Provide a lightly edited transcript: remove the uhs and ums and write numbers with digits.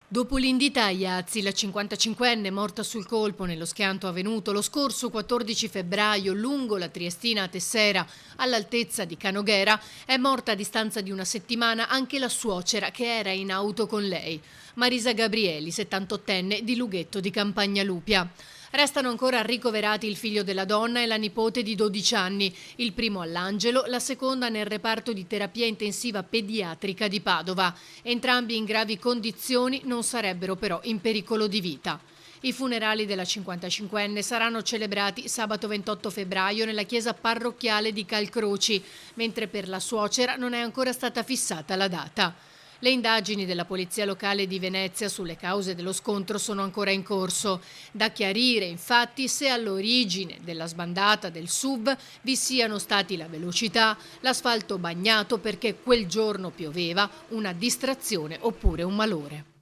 Dopo l'Indita a Iazzi, la 55enne morta sul colpo nello schianto avvenuto lo scorso 14 febbraio lungo la Triestina a Tessera, all'altezza di Canoghera, è morta a distanza di una settimana anche la suocera che era in auto con lei, Marisa Gabrieli, 78enne di Lughetto di Campagnalupia. Restano ancora ricoverati il figlio della donna e la nipote di 12 anni, il primo all'Angelo, la seconda nel reparto di terapia intensiva pediatrica di Padova. Entrambi in gravi condizioni, non sarebbero però in pericolo di vita. I funerali della 55enne saranno celebrati sabato 28 febbraio nella chiesa parrocchiale di Calcroci, mentre per la suocera non è ancora stata fissata la data. Le indagini della Polizia Locale di Venezia sulle cause dello scontro sono ancora in corso. Da chiarire, infatti, se all'origine della sbandata del SUV vi siano stati la velocità, l'asfalto bagnato perché quel giorno pioveva, una distrazione oppure un malore.